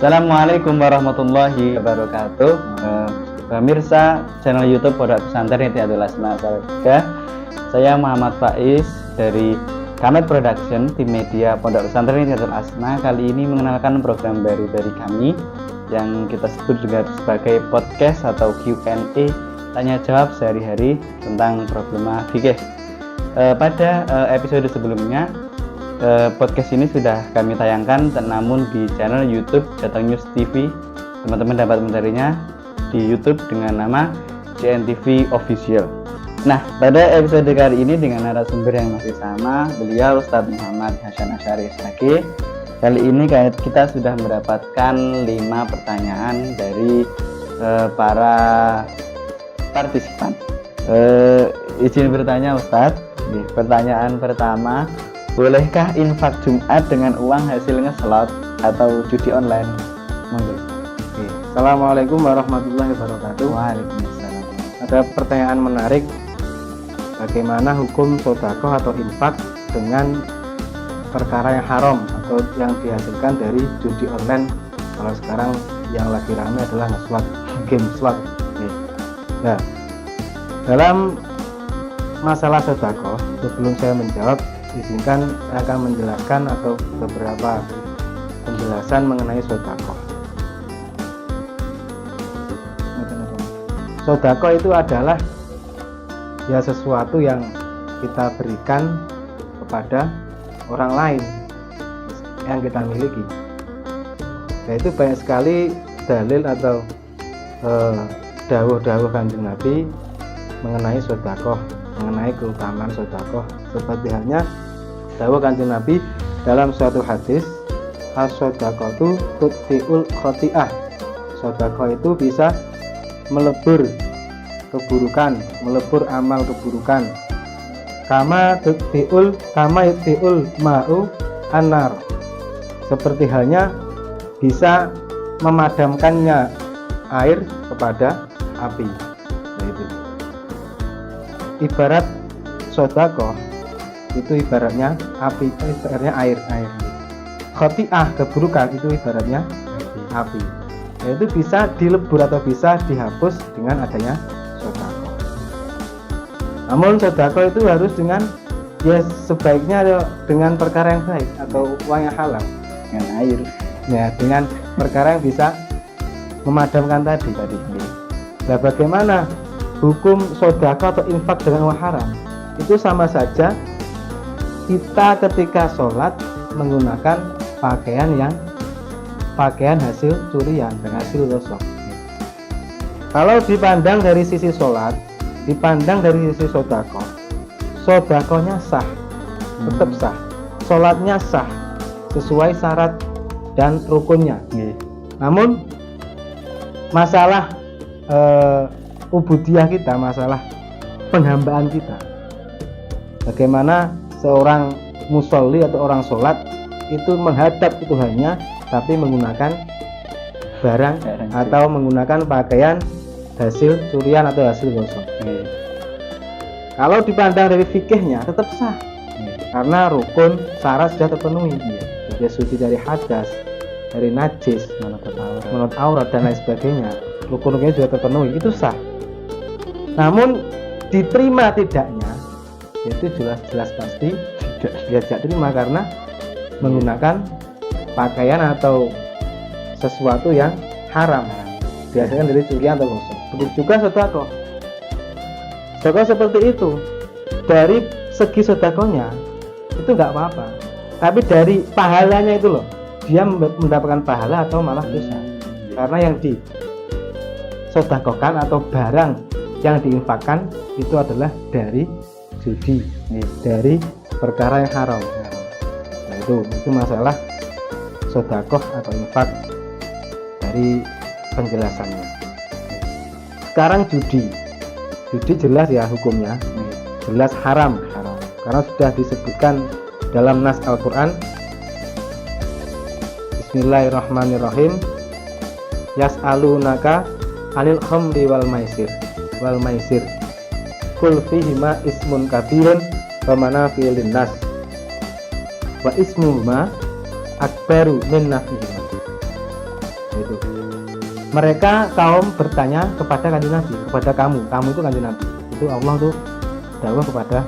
Assalamualaikum warahmatullahi wabarakatuh. Pemirsa channel YouTube Pondok Pesantren Hidayatul Asma Al-Husna. Saya Muhammad Faiz dari Kamet Production, tim media Pondok Pesantren Hidayatul Asma. Kali ini mengenalkan program baru dari kami yang kita sebut juga sebagai podcast atau Q&A, tanya jawab sehari-hari tentang problema fikih. Pada episode sebelumnya podcast ini sudah kami tayangkan, namun di channel YouTube Jateng News TV teman-teman dapat mencarinya di YouTube dengan nama JNTV Official. Nah, pada episode kali ini dengan narasumber yang masih sama, beliau Ustadz Muhammad Hasan Asy'ari SHG. Kali ini kita sudah mendapatkan 5 pertanyaan dari para partisipan. Izin bertanya Ustadz. Pertanyaan pertama, bolehkah infak Jumat dengan uang hasil ngeslot atau judi online? Monggo. Assalamualaikum warahmatullahi wabarakatuh. Waalaikumsalam. Ada pertanyaan menarik, bagaimana hukum sedekah atau infak dengan perkara yang haram atau yang dihasilkan dari judi online? Kalau sekarang yang lagi ramai adalah nge-slot, game slot. Nah, dalam masalah sedekah, sebelum saya menjawab, izinkan saya akan menjelaskan atau beberapa penjelasan mengenai sedekah. Sedekah itu adalah ya sesuatu yang kita berikan kepada orang lain yang kita miliki. Nah, itu banyak sekali dalil atau dawuh-dawuh Kanjeng Nabi mengenai sedekah, mengenai keutamaan sedekah. Seperti halnya dawuh Kanjeng Nabi dalam suatu hadis, as-shadaqatu tutfi'ul khati'ah. Sedekah itu bisa melebur keburukan, melebur amal keburukan. Kama yutfi'ul ma'u an-nar. Seperti halnya bisa memadamkannya air kepada api. Yaitu ibarat sedekah itu ibaratnya api, ibaratnya air. Khati'ah, keburukan, itu ibaratnya api. Yaitu bisa dilebur atau bisa dihapus dengan adanya sedekah. Namun sedekah itu harus dengan sebaiknya dengan perkara yang baik atau uang yang halal, dengan air. Ya, dengan perkara yang bisa memadamkan tadi. Nah, bagaimana hukum sedekah atau infak dengan uang haram? Itu sama saja kita ketika sholat menggunakan pakaian hasil curian dan hasil gosok. Kalau dipandang dari sisi sholat, dipandang dari sisi sedekahnya sah, tetap sah, sholatnya sah sesuai syarat dan rukunnya. Namun masalah ubudiyah kita, masalah penghambaan kita, bagaimana seorang musolli atau orang sholat itu menghadap Tuhannya tapi menggunakan barang atau menggunakan pakaian hasil curian atau hasil gosok. Kalau dipandang dari fikihnya tetap sah, karena rukun syarat sudah terpenuhi. Dia suci dari hadas, dari najis, menurut aurat dan lain sebagainya, rukun-rukunnya sudah terpenuhi, itu sah. Namun diterima tidaknya, itu jelas pasti tidak terima karena menggunakan pakaian atau sesuatu yang haram, biasanya dari curian atau gosok. Begitu juga sedekah seperti itu. Dari segi sedekahnya itu nggak apa-apa, tapi dari pahalanya itu loh, dia mendapatkan pahala atau malah dosa, karena yang disedekahkan atau barang yang diinfakkan itu adalah dari judi, dari perkara yang haram. Nah, itu masalah sedekah atau infak dari penjelasannya. Sekarang judi jelas ya hukumnya, jelas haram karena sudah disebutkan dalam nas Al-Quran. Bismillahirrahmanirrahim. Yas'alunaka anil khamri wal maisir qul fihima ismun kabirun wa manafi'u linnas wa ismuhuma akbaru min nafihima. Mereka kaum bertanya kepada kanjeng Nabi, kepada kamu itu kanjeng Nabi. Itu Allah tuh dawuh kepada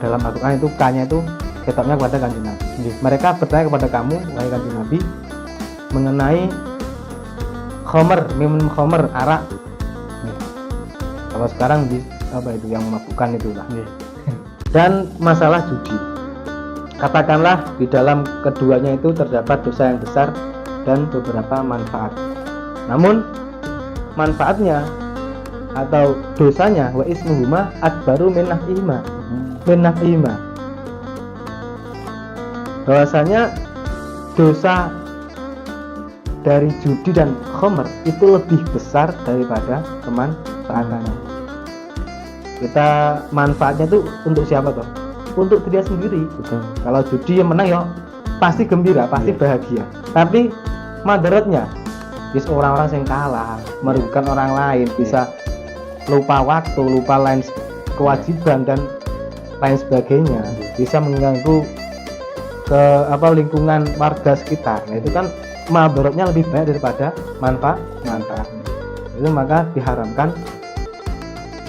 dalam Al-Qur'an itu kanya itu ketoknya kepada kanjeng Nabi. Mereka bertanya kepada kamu wahai kanjeng Nabi mengenai khamr, minum khamr, arak. Kalau sekarang di apa itu yang memabukkan itulah. Dan masalah judi. Katakanlah di dalam keduanya itu terdapat dosa yang besar dan beberapa manfaat. Namun manfaatnya atau dosanya wa ismuhuma akbaru min naf'ihima. Bahwasanya dosa dari judi dan khamr itu lebih besar daripada kemanfaatannya. Kita manfaatnya itu untuk siapa toh? Untuk diri sendiri. Betul. Kalau judi yang menang ya pasti gembira, pasti bahagia. Tapi madaratnya bisa orang-orang yang kalah, merugikan orang lain, bisa lupa waktu, lupa lain kewajiban dan lain sebagainya, bisa mengganggu ke lingkungan warga sekitar. Nah, itu kan madaratnya lebih banyak daripada manfaat. Itu maka diharamkan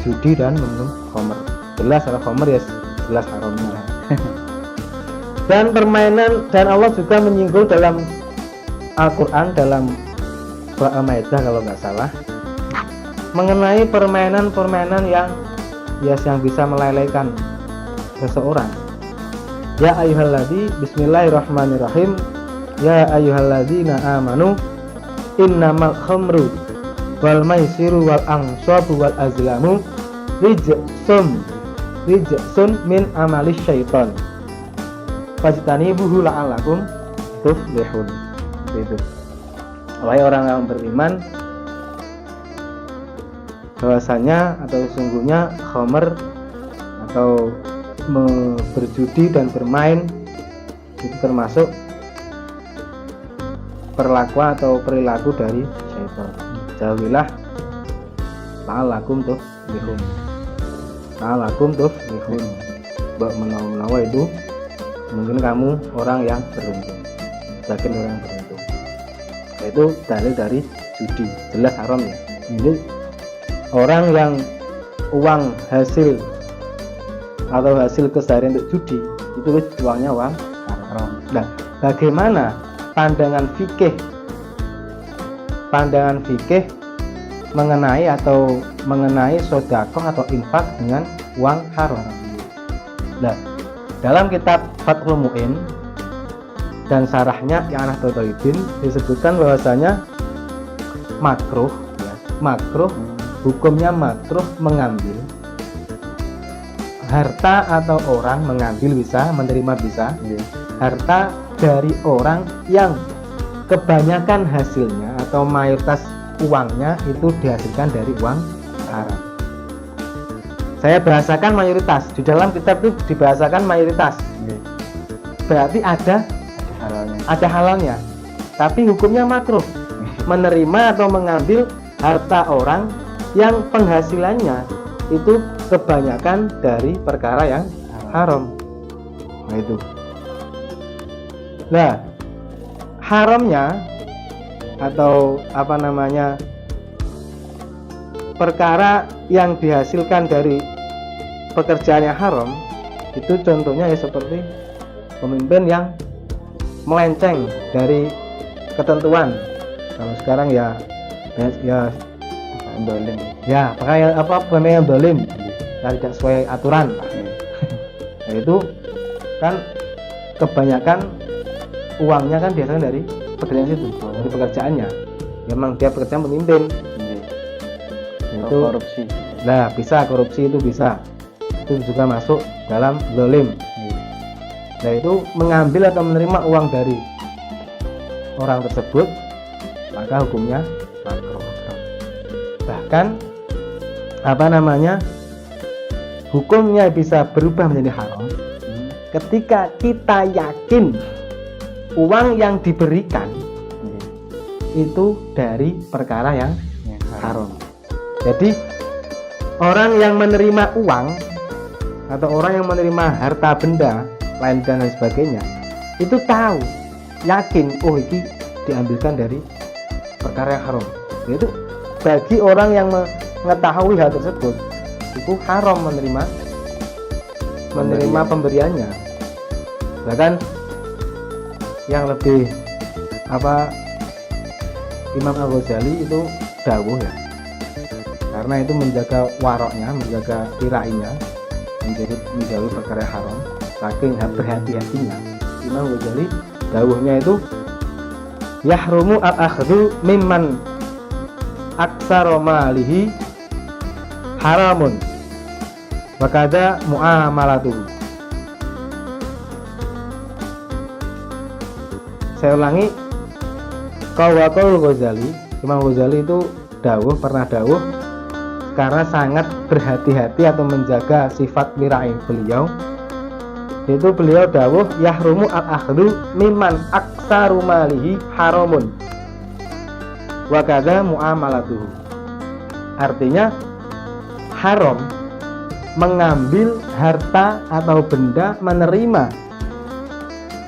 judi dan minum khamr. Jelas kalau khamr ya jelas haramnya. Dan permainan, dan Allah juga menyinggung dalam Al-Quran dalam surah Al-Maidah kalau nggak salah mengenai permainan yang bisa melelehkan seseorang. Ya ayyuhalladzi bismillahirrahmanirrahim. Ya ayyuhalladzina amanu innamal khamru wal maisiru wal ansabu wal azlamu rijsun min amalis syaitan fajtanibuhu la'allakum tuflihun. Itu wahai orang yang beriman, bahwasanya atau sesungguhnya khamr atau berjudi dan bermain itu termasuk perlakuan atau perilaku dari syaitan. Jauhilah la'allakum tuflihun. Mbak menawa itu mungkin kamu orang yang beruntung, yakin orang yang beruntung. Itu dalil dari judi, jelas haram ya. Jadi orang yang uang hasil atau hasil keseharian untuk judi itu uangnya uang haram. Nah, bagaimana pandangan fikih mengenai sedekah atau infak dengan uang haram? Nah, dalam kitab Fathul Mu'in dan sarahnya yang Anah Tauhidin disebutkan bahwasanya makruh hukumnya makruh mengambil harta atau orang mengambil bisa, menerima bisa, harta dari orang yang kebanyakan hasilnya atau mayoritas uangnya itu dihasilkan dari uang haram. Saya bahasakan mayoritas, di dalam kitab itu dibahasakan mayoritas. Berarti ada halalnya. Tapi hukumnya makruh menerima atau mengambil harta orang yang penghasilannya itu kebanyakan dari perkara yang haram. Nah itu. Nah, haramnya atau perkara yang dihasilkan dari pekerjaan yang haram itu contohnya ya seperti pemimpin yang melenceng dari ketentuan. Kalau sekarang ya dolim. Ya, pakai pemimpin yang dolim, tidak sesuai aturan. Nah, itu kan kebanyakan uangnya kan biasanya dari pekerjaan itu, dari pekerjaannya. Memang dia pekerjaan pemimpin. Itu korupsi. Nah, bisa korupsi itu bisa. Itu juga masuk dalam zalim. Nah, itu mengambil atau menerima uang dari orang tersebut, maka hukumnya makruh. Bahkan hukumnya bisa berubah menjadi haram ketika kita yakin uang yang diberikan itu dari perkara yang haram. Jadi orang yang menerima uang atau orang yang menerima harta benda lain dan sebagainya itu tahu, yakin, oh ini diambilkan dari perkara yang haram. Itu bagi orang yang mengetahui hal tersebut, itu haram menerima pemberiannya. Bahkan yang lebih Imam Al-Ghazali itu dawuh ya, karena itu menjaga waroknya, menjaga tirainya, menjauhi perkara haram, saking berhati-hatinya. Imam Al-Ghazali dawuhnya itu yahrumu al-akhdhu mimman aksara malihi haramun wa kadza muamalatuhu. Saya ulangi, Qaul Ghazali, Imam Ghazali itu pernah dawuh karena sangat berhati-hati atau menjaga sifat mirai beliau. Itu beliau dawuh yahrumu al-akhdhu mimman aksaru malihi haramun wa kadza muamalatuhu. Artinya haram mengambil harta atau benda, menerima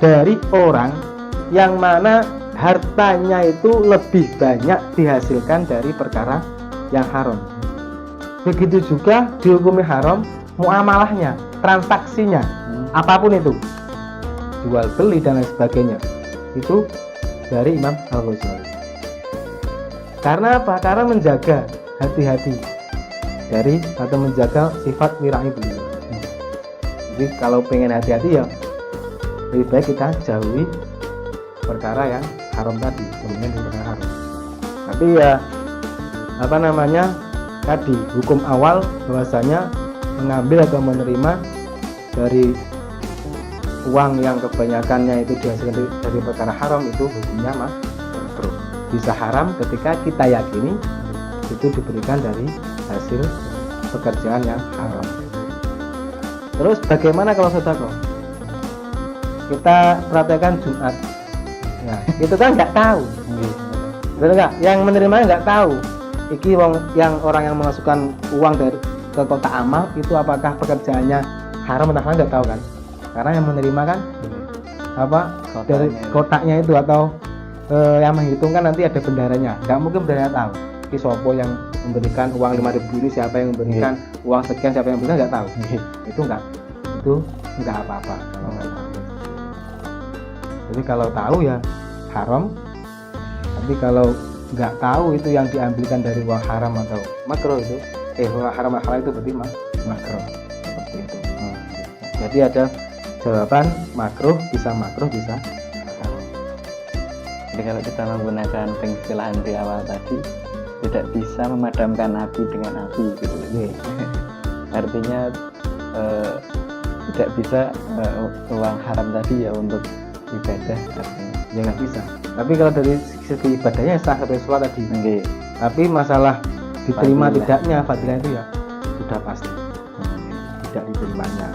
dari orang yang mana hartanya itu lebih banyak dihasilkan dari perkara yang haram. Begitu juga dihukumi haram muamalahnya, transaksinya, apapun itu, jual beli dan lain sebagainya, itu dari Imam Al-Ghazali. Karena apa? Karena menjaga hati-hati dari atau menjaga sifat wirai beliau. Jadi kalau pengen hati-hati ya lebih baik kita jauhi perkara yang haram tadi, kemudian perkara haram. Tapi ya tadi hukum awal bahwasanya mengambil atau menerima dari uang yang kebanyakannya itu dihasilkan dari perkara haram itu hukumnya makruh. Bisa haram ketika kita yakini itu diberikan dari hasil pekerjaan yang haram. Terus bagaimana kalau sedekah? Kita perhatikan Jumat. Nah, itu kan nggak tahu, benar nggak? Yang menerimanya nggak tahu. Iki yang orang yang memasukkan uang dari ke kotak amal itu apakah pekerjaannya haram atau halal nggak tahu kan? Karena yang menerima kan dari kotaknya itu atau yang menghitungkan nanti ada bendaranya. Nggak mungkin bendaranya tahu. Iki sopo yang memberikan uang 5.000 ini, siapa yang memberikan uang sekian, siapa yang memberikan nggak tahu. Itu nggak apa-apa. Jadi kalau tahu ya haram, tapi kalau nggak tahu itu yang diambilkan dari uang haram atau makruh itu, uang haram atau halal itu berarti makruh, seperti itu. Jadi ada jawaban makruh bisa haram. Jadi kalau kita menggunakan pengisilan di awal tadi, tidak bisa memadamkan api dengan api gitu. Artinya tidak bisa uang haram tadi ya untuk ibadah artinya. Ya nggak bisa. Tapi kalau dari segi ibadahnya sah seperti sholat tadi. Tapi masalah diterima tidaknya fadilah itu ya sudah pasti tidak diterimanya.